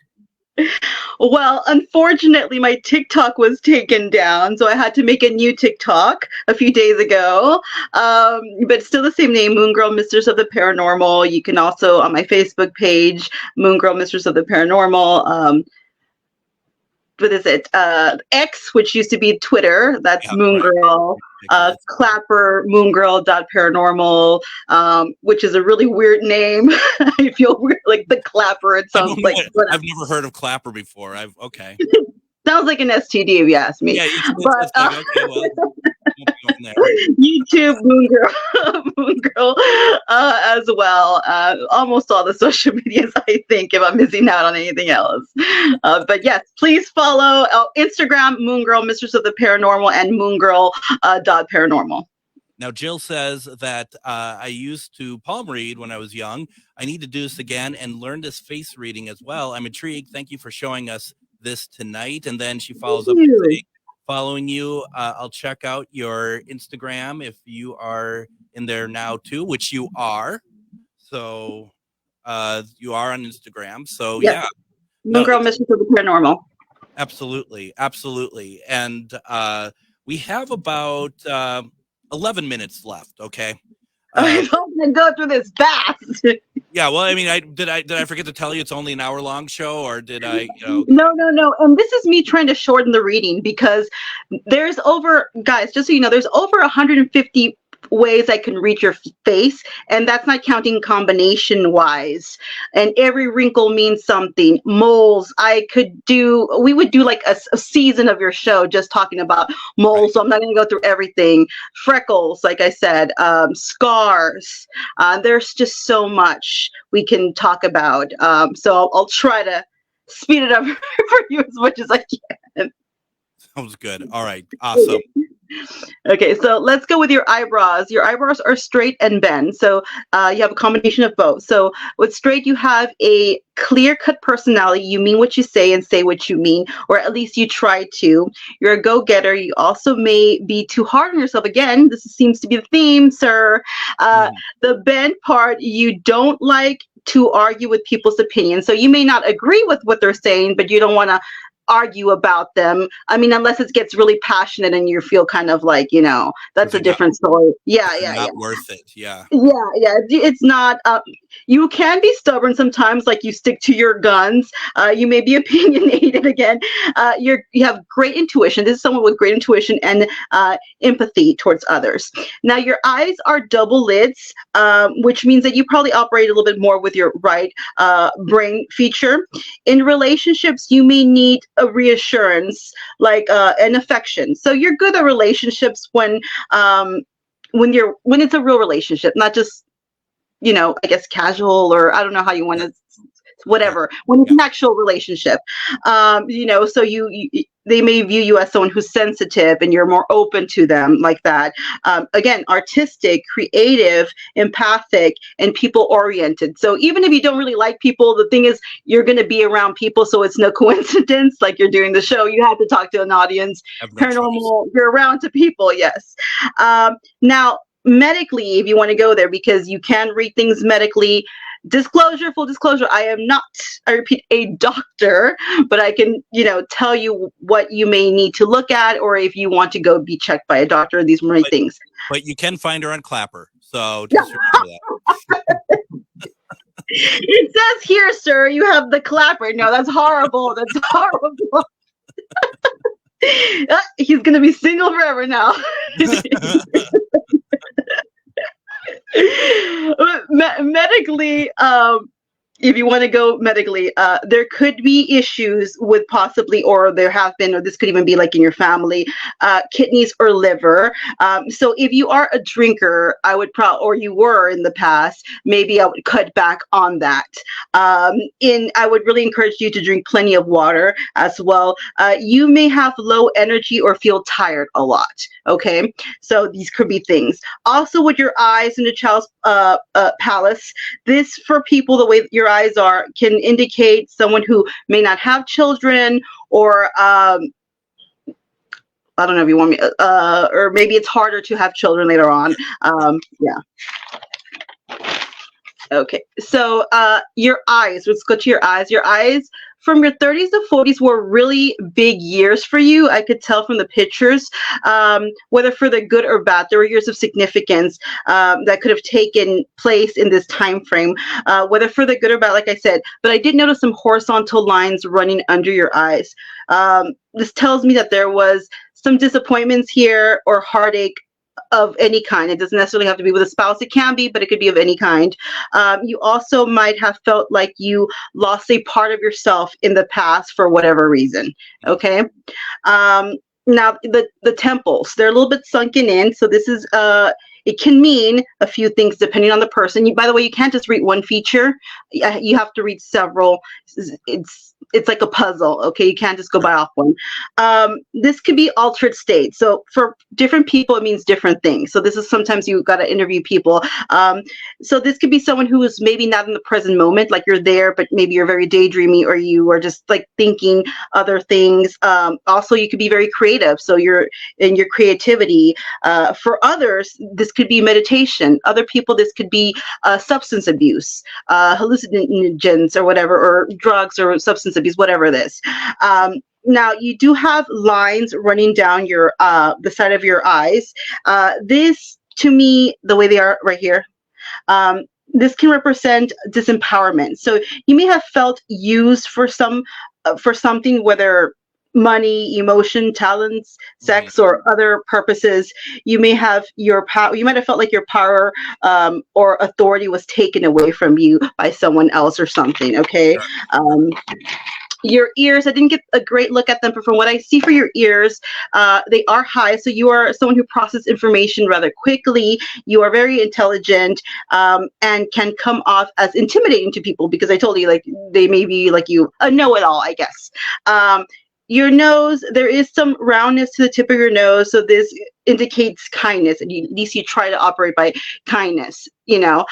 Well, unfortunately, my TikTok was taken down, so I had to make a new TikTok a few days ago. But it's still the same name, Moon Girl Mistress of the Paranormal. You can also, on my Facebook page, Moon Girl Mistress of the Paranormal. What is it? X, which used to be Twitter. That's Moon Girl. Clapper, moongirl.paranormal, which is a really weird name. I feel weird, like the Clapper. It sounds like. I've never heard of Clapper before. Okay. Sounds like an STD if you ask me. Yeah, but okay, well, YouTube, Moon Girl, as well. Almost all the social medias, I think, if I'm missing out on anything else. But yes, please follow Instagram, Moon Girl, Mistress of the Paranormal, and moongirl.paranormal. Now, Jill says that I used to palm read when I was young. I need to do this again and learn this face reading as well. I'm intrigued. Thank you for showing us this tonight. And then she follows up with saying, following you, I'll check out your Instagram if you are in there now too, which you are. So you are on Instagram. So yeah. Moon Girl, Mistress of the Paranormal. Absolutely. And we have about 11 minutes left. Okay. I'm gonna go through this fast. Yeah, well, I mean, did I forget to tell you it's only an hour-long show, or did I? No. And this is me trying to shorten the reading because there's guys, just so you know, there's over 150 ways I can read your face, and that's not counting combination wise. And every wrinkle means something. Moles, we would do like a season of your show just talking about moles. Right. So I'm not going to go through everything. Freckles, like I said, scars. There's just so much we can talk about. So I'll try to speed it up for you as much as I can. Sounds good. All right. Awesome. Okay, so let's go with your eyebrows. Your eyebrows are straight and bent, so you have a combination of both. So with straight, you have a clear-cut personality. You mean what you say and say what you mean, or at least you try to. You're a go-getter. You also may be too hard on yourself. Again, this seems to be the theme, sir. The bent part, you don't like to argue with people's opinions. So you may not agree with what they're saying, but you don't want to argue about them. I mean, unless it gets really passionate and you feel kind of like, that's a different story. Yeah. Not worth it. Yeah. Yeah. It's not, you can be stubborn sometimes, like you stick to your guns. You may be opinionated again. You have great intuition. This is someone with great intuition and empathy towards others. Now, your eyes are double lids, which means that you probably operate a little bit more with your right brain feature. In relationships, you may need a reassurance, like an affection. So you're good at relationships when it's a real relationship, not just I guess casual, or I don't know how you want to, whatever. When it's an actual relationship, so they may view you as someone who's sensitive and you're more open to them like that. Again, artistic, creative, empathic, and people-oriented. So even if you don't really like people, the thing is you're going to be around people, so it's no coincidence. Like you're doing the show, you have to talk to an audience. Paranormal, you're around to people, yes. Now, medically, if you want to go there, because you can read things medically, full disclosure, I am not, I repeat, a doctor, but I can, tell you what you may need to look at, or if you want to go be checked by a doctor, these many things. But you can find her on Clapper, so just remember that. It says here, sir, you have the Clapper. No, that's horrible. That's horrible. He's going to be single forever now. Medically, if you want to go medically, there could be issues with possibly, or there have been, or this could even be like in your family, kidneys or liver. So if you are a drinker, I would or you were in the past, maybe I would cut back on that. I would really encourage you to drink plenty of water as well. You may have low energy or feel tired a lot. Okay, so these could be things. Also, with your eyes and the child's palace, this for people, the way that your eyes are, can indicate someone who may not have children, or I don't know if you want me, or maybe it's harder to have children later on. Yeah. Okay, so your eyes, let's go to your eyes. Your eyes from your 30s to 40s were really big years for you. I could tell from the pictures, whether for the good or bad. There were years of significance that could have taken place in this time frame, whether for the good or bad, like I said. But I did notice some horizontal lines running under your eyes. This tells me that there was some disappointments here or heartache of any kind. It doesn't necessarily have to be with a spouse. It can be, but it could be of any kind. You also might have felt like you lost a part of yourself in the past for whatever reason. Okay. Now the temples, they're a little bit sunken in. So this is, it can mean a few things depending on the person. By the way, you can't just read one feature. You have to read several. It's like a puzzle. Okay. You can't just go by off one. This could be altered state. So for different people, it means different things. So this is sometimes you got to interview people. So this could be someone who is maybe not in the present moment, like you're there, but maybe you're very daydreamy or you are just like thinking other things. Also, you could be very creative. So you're in your creativity. For others, this could be meditation. Other people, this could be substance abuse, hallucinogens or whatever, or drugs or substance abuse, whatever it is. Now you do have lines running down your the side of your eyes. This, to me, the way they are right here, this can represent disempowerment. So you may have felt used for something, whether money, emotion, talents, sex, or other purposes. You may have your power. You might have felt like your power or authority was taken away from you by someone else or something. Okay. Your ears, I didn't get a great look at them, but from what I see for your ears, they are high. So you are someone who processes information rather quickly. You are very intelligent and can come off as intimidating to people because I told you, like, they may be like you, a know-it-all, I guess. Your nose, there is some roundness to the tip of your nose. So this indicates kindness. And at least you try to operate by kindness, you know.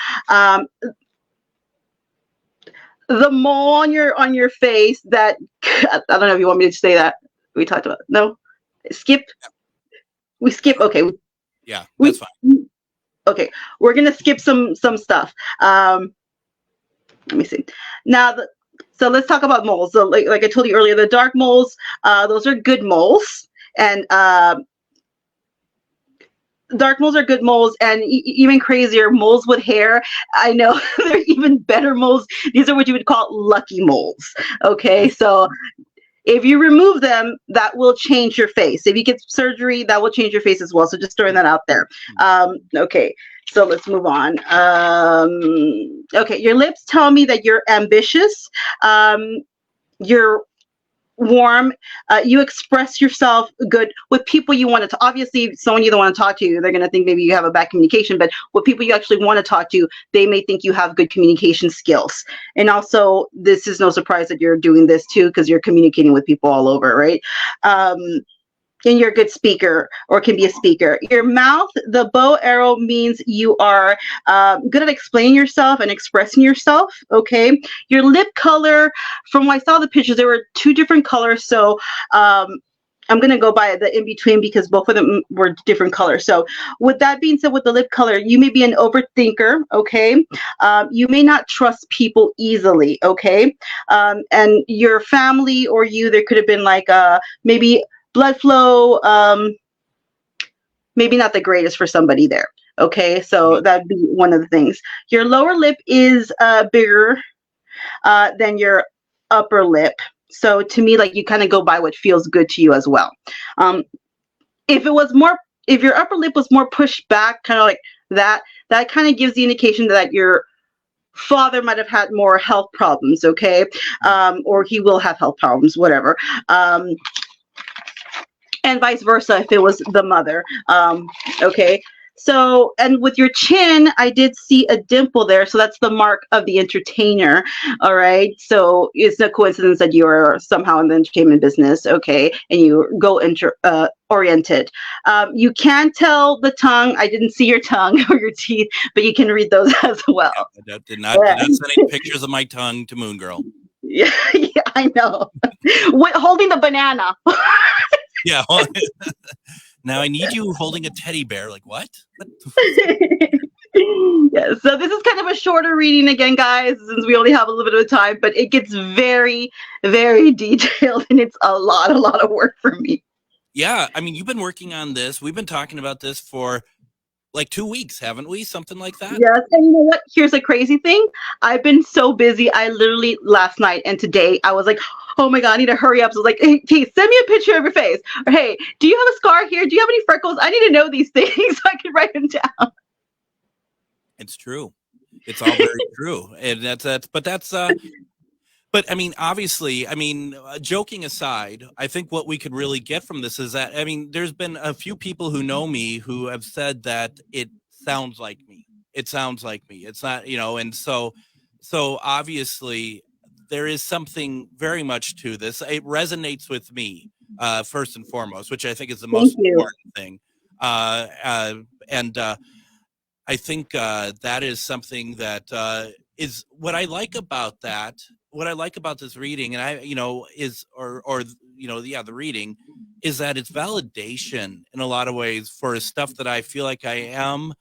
The mole on your face that, I don't know if you want me to say that. We talked about, no? Skip? We skip, okay. Yeah, that's fine. Okay, we're going to skip some stuff. Let me see. Now, so let's talk about moles. So like I told you earlier, the dark moles, those are good moles. And dark moles are good moles, and even crazier, moles with hair. I know they're even better moles. These are what you would call lucky moles. Okay, so if you remove them, that will change your face. If you get surgery, that will change your face as well. So just throwing that out there. Okay, so let's move on. Okay, your lips tell me that you're ambitious. You're warm. You express yourself good with people you want to. Obviously, someone you don't want to talk to, they're going to think maybe you have a bad communication. But with people you actually want to talk to, they may think you have good communication skills. And also, this is no surprise that you're doing this too, because you're communicating with people all over, right? And you're a good speaker, or can be a speaker. Your mouth, the bow arrow means you are good at explaining yourself and expressing yourself, okay? Your lip color, from when I saw the pictures, there were two different colors, so I'm going to go by the in-between because both of them were different colors. So with that being said, with the lip color, you may be an overthinker, okay? You may not trust people easily, okay? And your family or you, there could have been like maybe blood flow, maybe not the greatest for somebody there. Okay, so that'd be one of the things. Your lower lip is bigger than your upper lip. So to me, like, you kind of go by what feels good to you as well. If your upper lip was more pushed back, kind of like that kind of gives the indication that your father might have had more health problems, okay? Or he will have health problems, whatever. And vice versa if it was the mother. Okay. So, and with your chin, I did see a dimple there. So that's the mark of the entertainer. All right. So it's no coincidence that you are somehow in the entertainment business. Okay. And you go oriented. You can tell the tongue. I didn't see your tongue or your teeth, but you can read those as well. I did not send any pictures of my tongue to Moon Girl. Yeah, I know. Holding the banana. Yeah. Now I need you holding a teddy bear. Like what? Yeah. So this is kind of a shorter reading again, guys, since we only have a little bit of time, but it gets very, very detailed, and it's a lot of work for me. Yeah, I mean, you've been working on this. We've been talking about this for like 2 weeks, haven't we? Something like that? Yes, and you know what? Here's a crazy thing. I've been so busy. I literally last night and today, I was like, oh my God, I need to hurry up. So I was like, hey, send me a picture of your face. Or hey, do you have a scar here? Do you have any freckles? I need to know these things so I can write them down. It's true. It's all very true. And but I mean, obviously, joking aside, I think what we could really get from this is that, I mean, there's been a few people who know me who have said that it sounds like me. It sounds like me. It's not, and so obviously there is something very much to this. It resonates with me, first and foremost, which I think is the most important thing. And I think that is something that is what I like about that. What I like about this reading, and the reading, is that it's validation in a lot of ways for stuff that I feel like I am.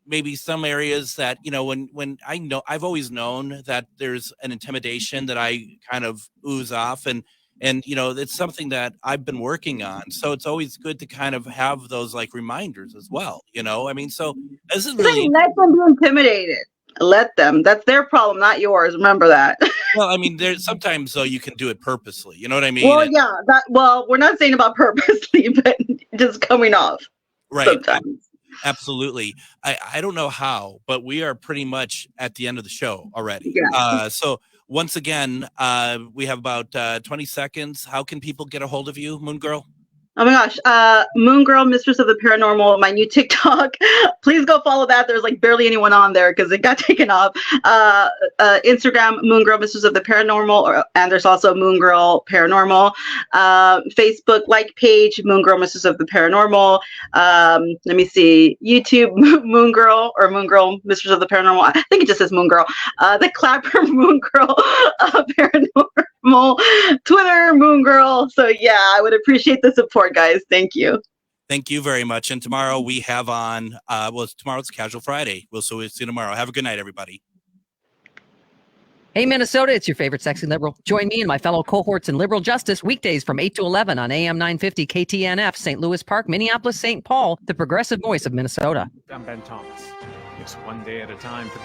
Maybe some areas that, when I've always known that there's an intimidation that I kind of ooze off, and it's something that I've been working on. So it's always good to kind of have those like reminders as well. I mean, so this is really let them be intimidated. Let them. That's their problem, not yours. Remember that. Well, I mean, there's sometimes though you can do it purposely. You know what I mean? Well, yeah. We're not saying about purposely, but just coming off. Right. Sometimes. Absolutely. I don't know how, but we are pretty much at the end of the show already. Yeah. So once again, we have about 20 seconds. How can people get a hold of you, Moon Girl? Oh my gosh. Moon Girl, Mistress of the Paranormal, my new TikTok. Please go follow that. There's like barely anyone on there because it got taken off. Instagram, Moon Girl, Mistress of the Paranormal, and there's also Moon Girl Paranormal. Facebook like page, Moon Girl, Mistress of the Paranormal. Let me see. YouTube, Moon Girl, or Moon Girl, Mistress of the Paranormal. I think it just says Moon Girl. The Clapper, Moon Girl, Paranormal. Twitter, Moon Girl. So yeah, I would appreciate the support, guys. Thank you. Thank you very much. And tomorrow we have on, tomorrow's Casual Friday. We'll see you tomorrow. Have a good night, everybody. Hey, Minnesota, it's your favorite sexy liberal. Join me and my fellow cohorts in liberal justice weekdays from 8 to 11 on AM 950 KTNF, St. Louis Park, Minneapolis, St. Paul, the progressive voice of Minnesota. I'm Ben Thomas. It's one day at a time for the